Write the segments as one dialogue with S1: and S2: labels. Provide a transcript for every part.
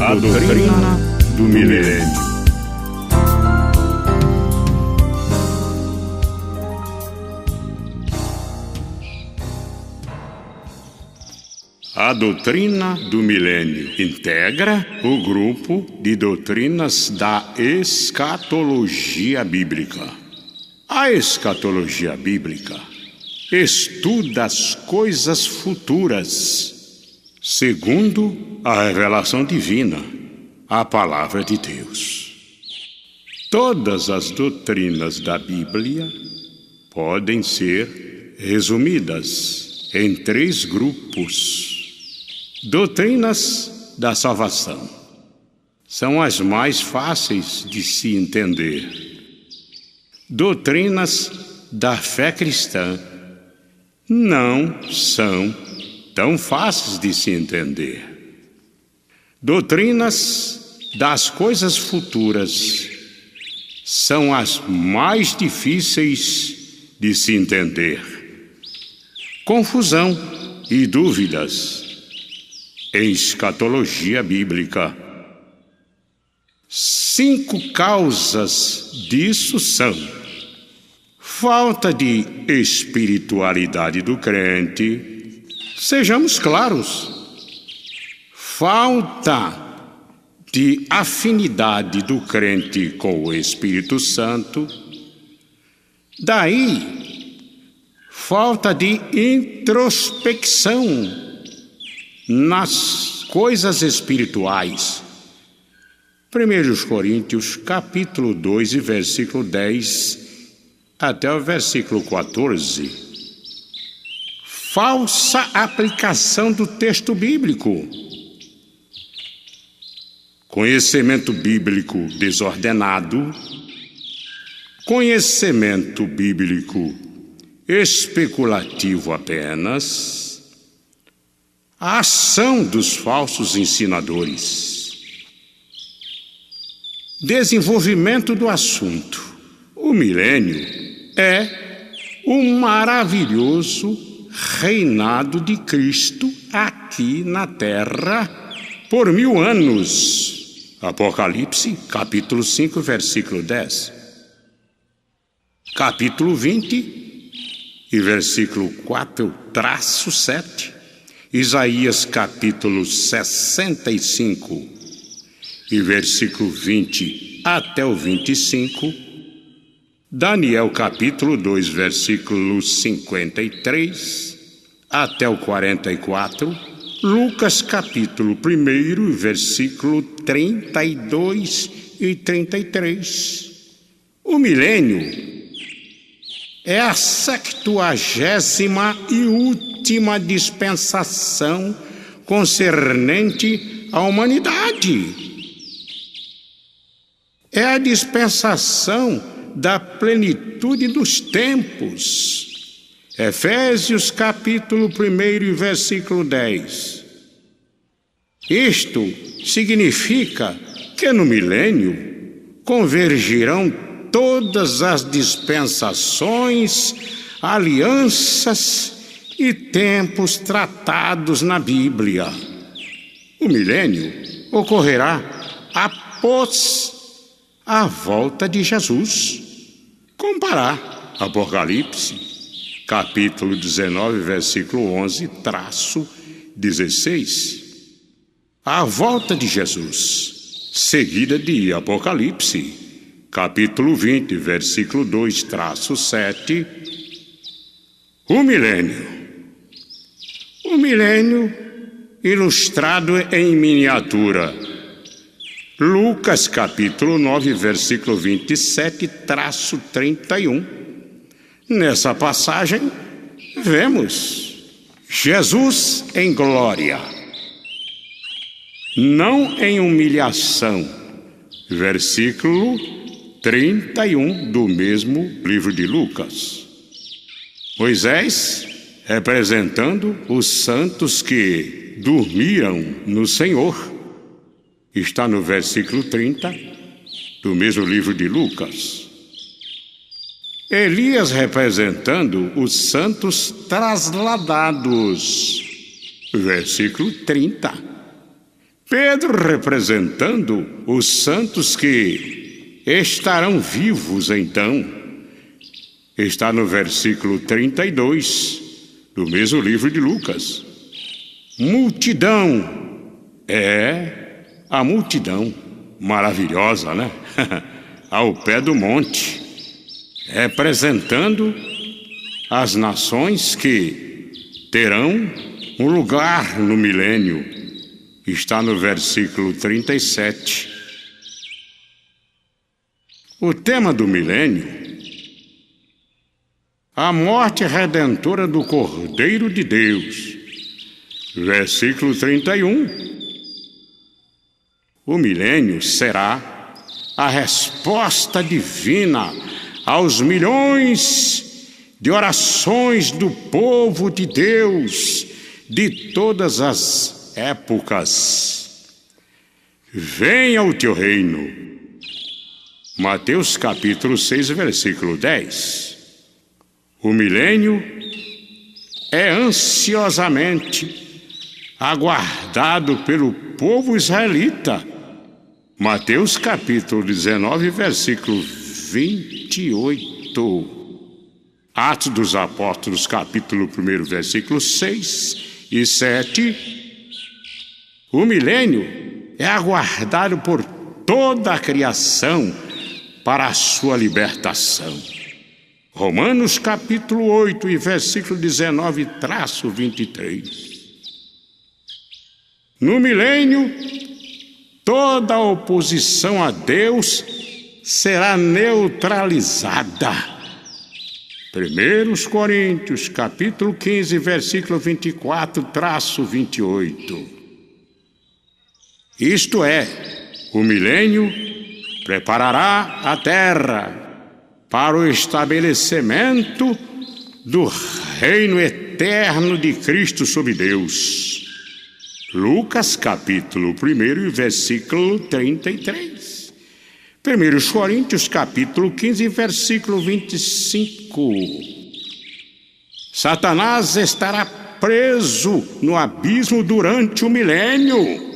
S1: A doutrina do milênio. A doutrina do milênio integra o grupo de doutrinas da escatologia bíblica. A escatologia bíblica estuda as coisas futuras, segundo a revelação divina, a palavra de Deus. Todas as doutrinas da Bíblia podem ser resumidas em 3 grupos. Doutrinas da salvação são as mais fáceis de se entender. Doutrinas da fé cristã não são tão fáceis de se entender. Doutrinas das coisas futuras são as mais difíceis de se entender. Confusão e dúvidas em escatologia bíblica. 5 causas disso são: falta de espiritualidade do crente, sejamos claros, falta de afinidade do crente com o Espírito Santo, daí falta de introspecção nas coisas espirituais. 1 Coríntios capítulo 2 e versículo 10 até o versículo 14. Falsa aplicação do texto bíblico. Conhecimento bíblico desordenado. Conhecimento bíblico especulativo apenas. A ação dos falsos ensinadores. Desenvolvimento do assunto. O milênio é um maravilhoso reinado de Cristo aqui na terra por 1000 anos. Apocalipse, capítulo 5, versículo 10. Capítulo 20 e versículo 4-7. Isaías capítulo 65 e versículo 20 até o 25, Daniel capítulo 2, versículo 53 até o 44, Lucas capítulo 1, versículo 32 e 33. O milênio é a 70ª e última dispensação concernente à humanidade. É a dispensação da plenitude dos tempos. Efésios capítulo 1 e versículo 10. Isto significa que no milênio convergirão todas as dispensações, alianças e tempos tratados na Bíblia. O milênio ocorrerá após a volta de Jesus. Comparar Apocalipse, capítulo 19, versículo 11-16. A volta de Jesus, seguida de Apocalipse, capítulo 20, versículo 2-7. O milênio. O milênio ilustrado em miniatura. Lucas capítulo 9, versículo 27-31. Nessa passagem, vemos Jesus em glória, não em humilhação. Versículo 31 do mesmo livro de Lucas. Moisés representando os santos que dormiram no Senhor. Está no versículo 30 do mesmo livro de Lucas. Elias representando os santos trasladados. Versículo 30. Pedro representando os santos que estarão vivos então, está no versículo 32 do mesmo livro de Lucas. Multidão é a multidão maravilhosa, né? Ao pé do monte, representando as nações que terão um lugar no milênio. Está no versículo 37. O tema do milênio: a morte redentora do Cordeiro de Deus. Versículo 31. O milênio será a resposta divina aos milhões de orações do povo de Deus de todas as épocas. Venha o teu reino. Mateus capítulo 6, versículo 10. O milênio é ansiosamente aguardado pelo povo israelita. Mateus capítulo 19, versículo 28. Atos dos Apóstolos capítulo 1, versículo 6 e 7. O milênio é aguardado por toda a criação para a sua libertação. Romanos capítulo 8 e versículo 19-23. No milênio, toda a oposição a Deus será neutralizada. 1 Coríntios capítulo 15, versículo 24-28. Isto é, o milênio preparará a terra para o estabelecimento do reino eterno de Cristo sobre Deus. Lucas capítulo 1, versículo 33. 1 Coríntios capítulo 15, versículo 25. Satanás estará preso no abismo durante o milênio.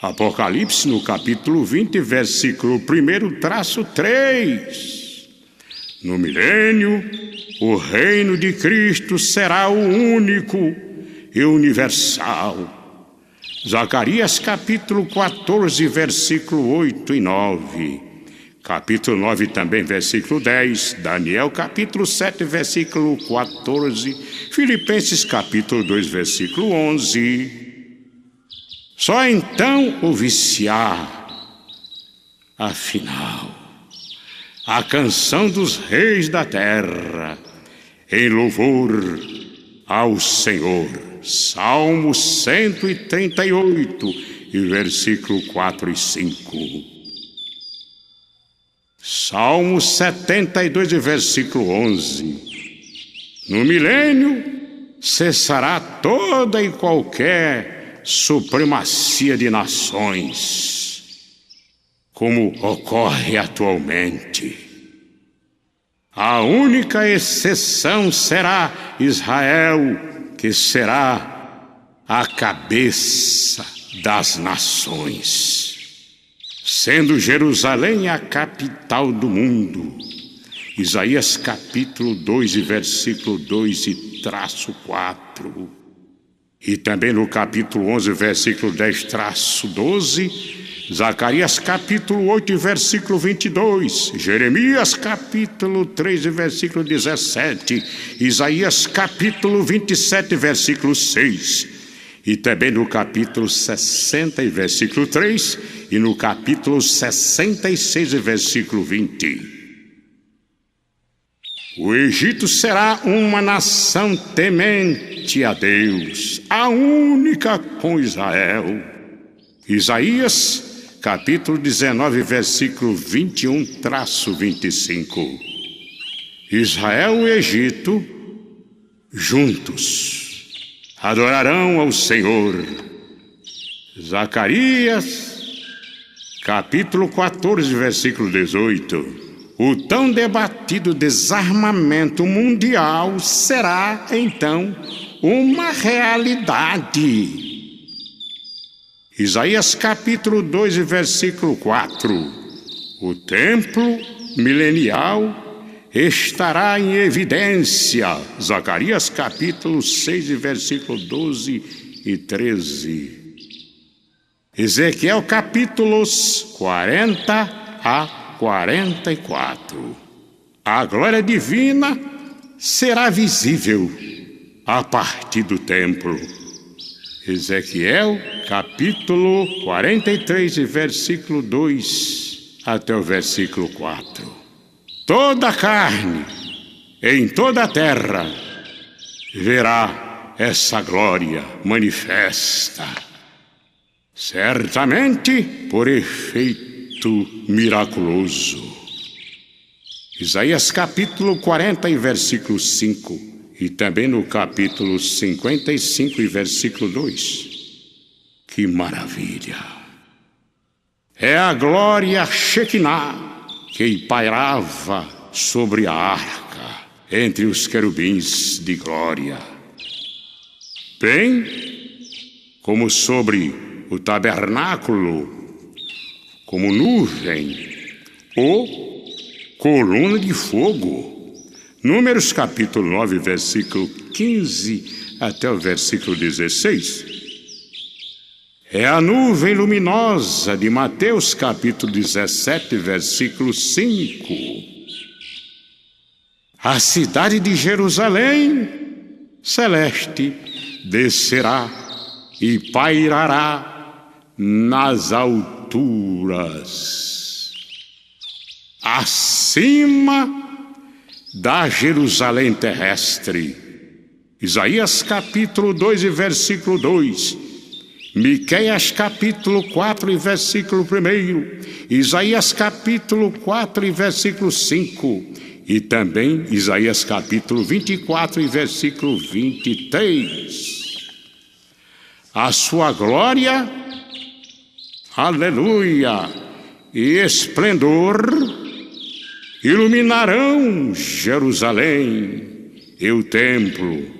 S1: Apocalipse no capítulo 20, versículo 1-3. No milênio, o reino de Cristo será o único e universal. Zacarias capítulo 14, versículo 8 e 9. Capítulo 9 também, versículo 10. Daniel capítulo 7, versículo 14. Filipenses capítulo 2, versículo 11. Só então o viciar. Afinal, a canção dos reis da terra, em louvor ao Senhor. Salmo 138, e versículo 4 e 5. Salmo 72, e versículo 11. No milênio, cessará toda e qualquer supremacia de nações, como ocorre atualmente. A única exceção será Israel, que será a cabeça das nações, sendo Jerusalém a capital do mundo. Isaías capítulo 2, versículo 2 e traço 4. E também no capítulo 11, versículo 10, traço 12, Zacarias capítulo 8, versículo 22, Jeremias capítulo 3, versículo 17, Isaías capítulo 27, versículo 6, e também no capítulo 60, versículo 3, e no capítulo 66, versículo 20. O Egito será uma nação temente a Deus, a única com Israel. Isaías capítulo 19, versículo 21-25. Israel e Egito juntos adorarão ao Senhor. Zacarias capítulo 14, versículo 18. O tão debatido desarmamento mundial será, então, uma realidade. Isaías capítulo 2 e versículo 4. O templo milenial estará em evidência. Zacarias capítulo 6 e versículo 12 e 13. Ezequiel capítulos 40 a 44. A glória divina será visível a partir do templo. Ezequiel capítulo 43 e versículo 2 até o versículo 4. Toda carne em toda a terra verá essa glória manifesta, certamente por efeito miraculoso. Isaías capítulo 40 e versículo 5, e também no capítulo 55 e versículo 2. Que maravilha! É a glória Shekinah que pairava sobre a arca, entre os querubins de glória, bem como sobre o tabernáculo, como nuvem ou coluna de fogo. Números capítulo 9, versículo 15 até o versículo 16. É a nuvem luminosa de Mateus capítulo 17, versículo 5. A cidade de Jerusalém celeste descerá e pairará nas alturas, acima da Jerusalém terrestre. Isaías capítulo 2 e versículo 2. Miqueias capítulo 4 e versículo 1. Isaías capítulo 4 e versículo 5. E também Isaías capítulo 24 e versículo 23. A sua glória, aleluia, e esplendor iluminarão Jerusalém e o templo.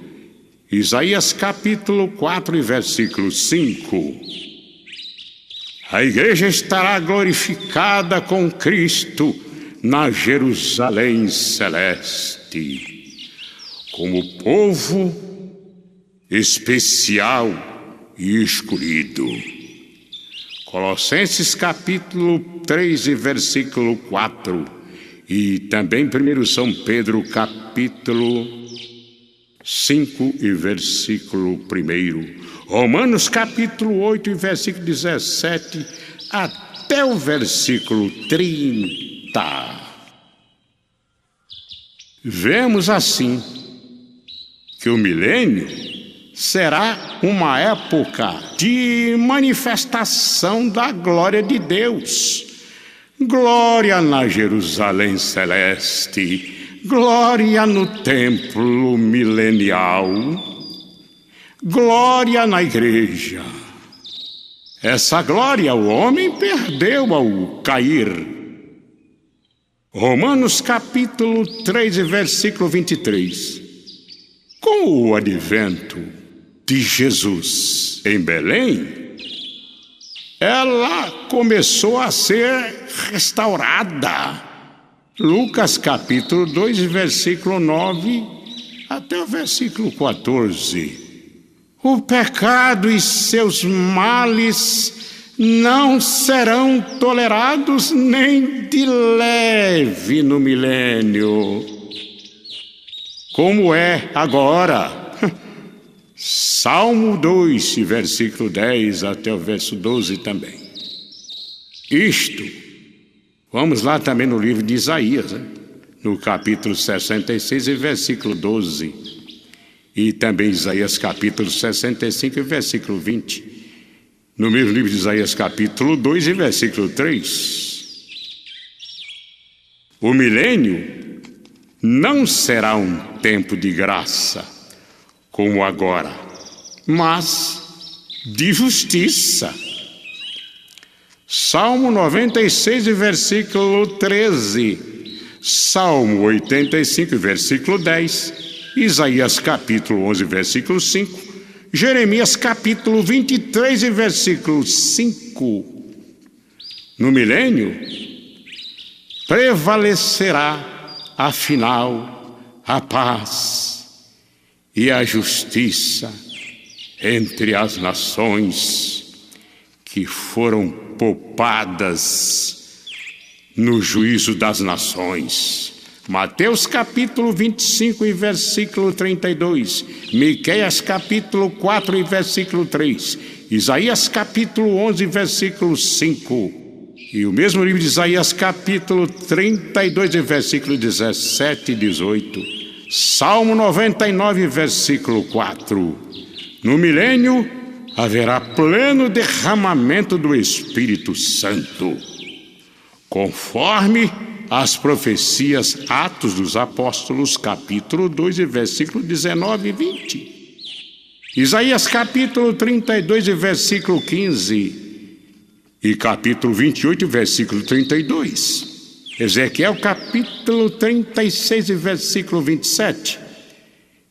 S1: Isaías capítulo 4 e versículo 5. A igreja estará glorificada com Cristo na Jerusalém celeste, como povo especial e escolhido. Colossenses capítulo 3 e versículo 4. E também 1 São Pedro capítulo 5 e versículo 1. Romanos capítulo 8 e versículo 17 até o versículo 30. Vemos assim que o milênio será uma época de manifestação da glória de Deus. Glória na Jerusalém celeste, glória no templo milenial, glória na igreja. Essa glória o homem perdeu ao cair. Romanos capítulo 3 e versículo 23. Com o advento de Jesus em Belém, ela começou a ser restaurada. Lucas capítulo 2, versículo 9 até o versículo 14. O pecado e seus males não serão tolerados nem de leve no milênio, como é agora. Salmo 2, versículo 10 até o verso 12 também. Isto, vamos lá também no livro de Isaías, no capítulo 66 e versículo 12. E também Isaías capítulo 65 e versículo 20. No mesmo livro de Isaías capítulo 2 e versículo 3. O milênio não será um tempo de graça, como agora, mas de justiça. Salmo 96, versículo 13, Salmo 85, versículo 10, Isaías capítulo 11, versículo 5, Jeremias capítulo 23 e versículo 5. No milênio prevalecerá, afinal, a paz e a justiça entre as nações que foram poupadas no juízo das nações. Mateus capítulo 25 e versículo 32, Miqueias capítulo 4 e versículo 3, Isaías capítulo 11 versículo 5, e o mesmo livro de Isaías capítulo 32 e versículo 17 e 18, Salmo 99 versículo 4. No milênio haverá pleno derramamento do Espírito Santo, conforme as profecias Atos dos Apóstolos, capítulo 2 e versículo 19 e 20. Isaías capítulo 32 e versículo 15 e capítulo 28 e versículo 32. Ezequiel capítulo 36 e versículo 27.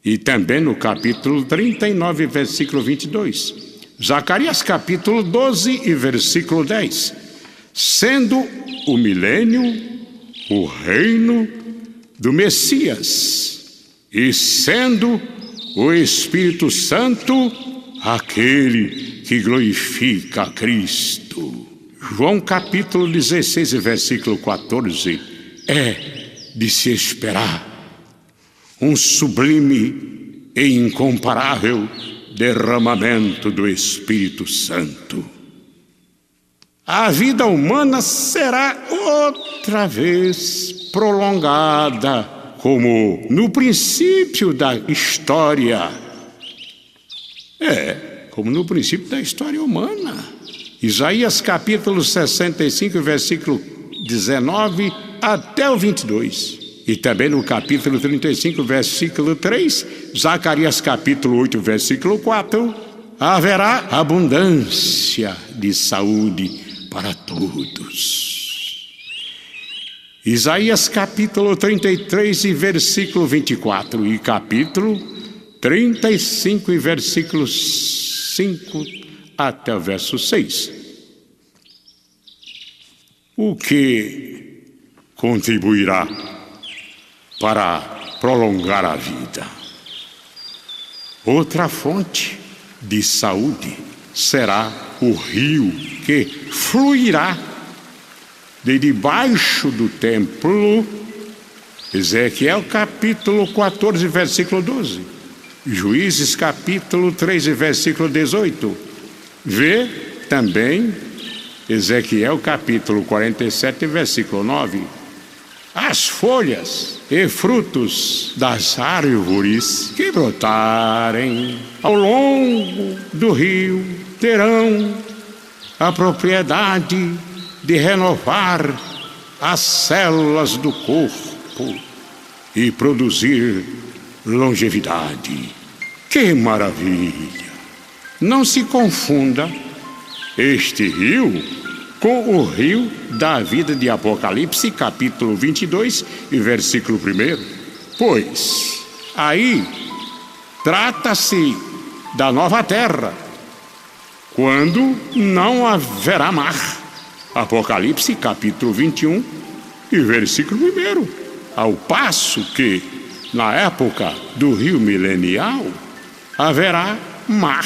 S1: E também no capítulo 39 e versículo 22. Zacarias capítulo 12 e versículo 10. Sendo o milênio o reino do Messias, e sendo o Espírito Santo aquele que glorifica a Cristo. João capítulo 16 e versículo 14. É de se esperar um sublime e incomparável derramamento do Espírito Santo. A vida humana será outra vez prolongada, como no princípio da história. Como no princípio da história humana. Isaías capítulo 65, versículo 19 até o 22. E também no capítulo 35, versículo 3, Zacarias capítulo 8, versículo 4, haverá abundância de saúde para todos. Isaías capítulo 33 e versículo 24 e capítulo 35 e versículo 5 até o verso 6. O que contribuirá para prolongar a vida? Outra fonte de saúde será o rio que fluirá de debaixo do templo. Ezequiel capítulo 14, versículo 12. Juízes capítulo 3, versículo 18. Vê também Ezequiel capítulo 47, versículo 9. As folhas e frutos das árvores que brotarem ao longo do rio terão a propriedade de renovar as células do corpo e produzir longevidade. Que maravilha! Não se confunda este rio com o rio da vida de Apocalipse, capítulo 22 e versículo 1. Pois aí trata-se da nova terra, quando não haverá mar. Apocalipse capítulo 21 e versículo 1. Ao passo que, na época do rio milenial, haverá mar.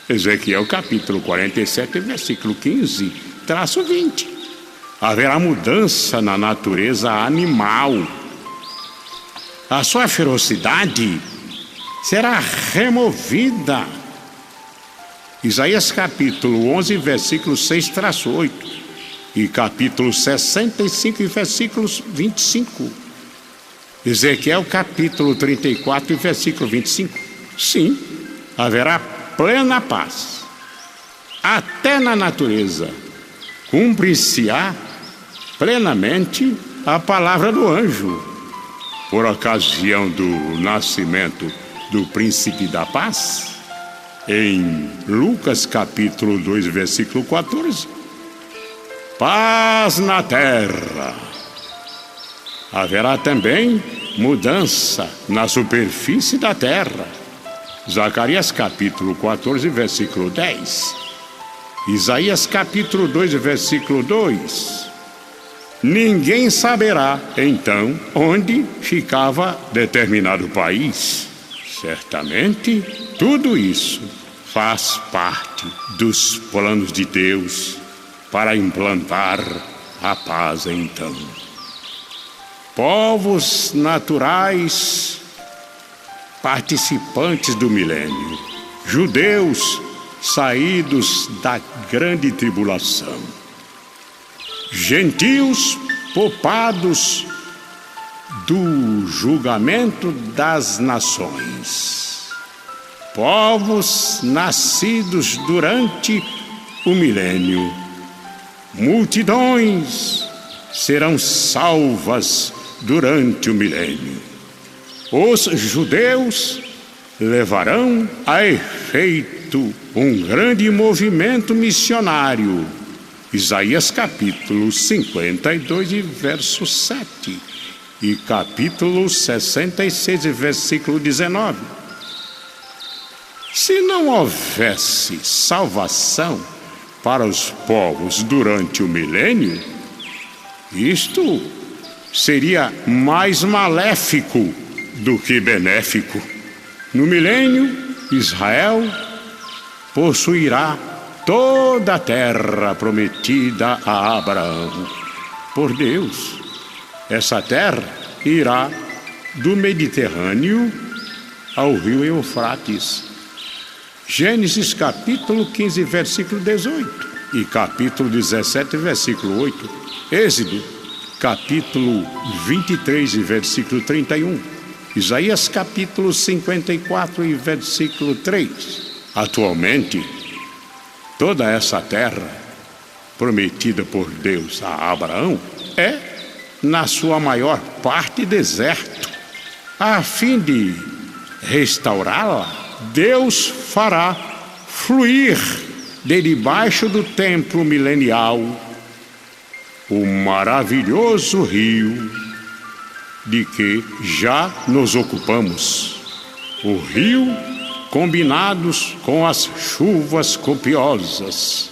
S1: Ezequiel capítulo 47, versículo 15, traço 20. Haverá mudança na natureza animal. A sua ferocidade será removida. Isaías capítulo 11, versículo 6, traço 8. E capítulo 65, versículos 25. Ezequiel capítulo 34, versículo 25. Sim, haverá plena paz. Até na natureza cumprir-se-á plenamente a palavra do anjo, por ocasião do nascimento do príncipe da paz, em Lucas capítulo 2, versículo 14. Paz na terra. Haverá também mudança na superfície da terra. Zacarias capítulo 14, versículo 10. Isaías capítulo 2, versículo 2. Ninguém saberá, então, onde ficava determinado país. Certamente, tudo isso faz parte dos planos de Deus para implantar a paz, então. Povos naturais participantes do milênio, judeus saídos da grande tribulação, gentios poupados do julgamento das nações, povos nascidos durante o milênio, multidões serão salvas durante o milênio. Os judeus levarão a efeito um grande movimento missionário. Isaías capítulo 52, verso 7 e capítulo 66, versículo 19. Se não houvesse salvação para os povos durante o milênio, isto seria mais maléfico do que benéfico. No milênio, Israel possuirá toda a terra prometida a Abraão por Deus. Essa terra irá do Mediterrâneo ao rio Eufrates. Gênesis capítulo 15, versículo 18 e capítulo 17, versículo 8. Êxodo capítulo 23 e versículo 31. Isaías capítulo 54 e versículo 3. Atualmente, toda essa terra prometida por Deus a Abraão é, na sua maior parte, deserto. A fim de restaurá-la, Deus fará fluir de debaixo do templo milenial o maravilhoso rio de que já nos ocupamos. O rio combinados com as chuvas copiosas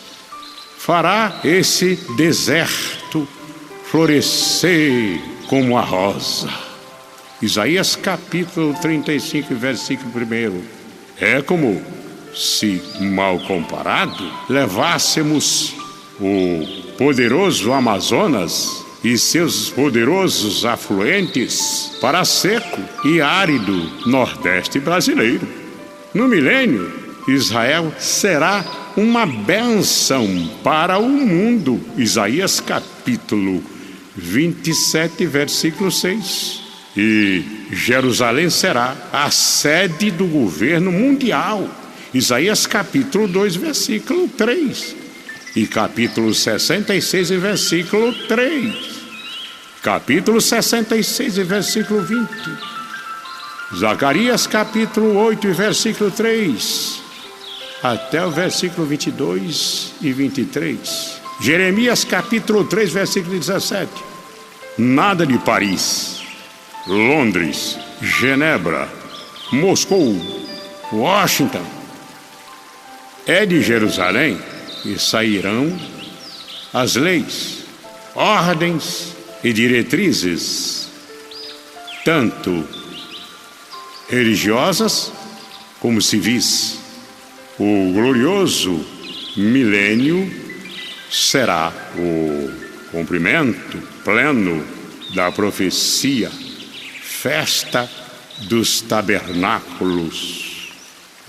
S1: fará esse deserto florescer como a rosa. Isaías capítulo 35, versículo 1. É como se, mal comparado, levássemos o poderoso Amazonas e seus poderosos afluentes para seco e árido Nordeste brasileiro. No milênio, Israel será uma bênção para o mundo. Isaías capítulo 27, versículo 6. E Jerusalém será a sede do governo mundial. Isaías capítulo 2, versículo 3. E capítulo 66, versículo 3. Capítulo 66, versículo 20. Zacarias capítulo 8, versículo 3. Até o versículo 22 e 23. Jeremias capítulo 3, versículo 17. Nada de Paris, Londres, Genebra, Moscou, Washington. É de Jerusalém e sairão as leis, ordens e diretrizes, tanto religiosas como civis. O glorioso milênio será o cumprimento pleno da profecia, festa dos tabernáculos.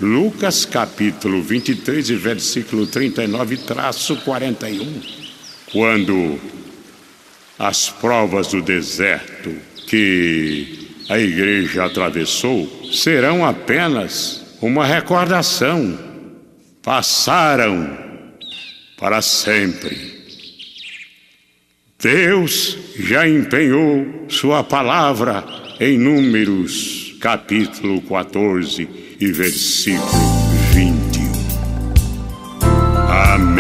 S1: Lucas capítulo 23, versículo 39-41. Quando as provas do deserto que a igreja atravessou serão apenas uma recordação, passaram para sempre. Deus já empenhou sua palavra em Números capítulo 14 e versículo 21. Amém.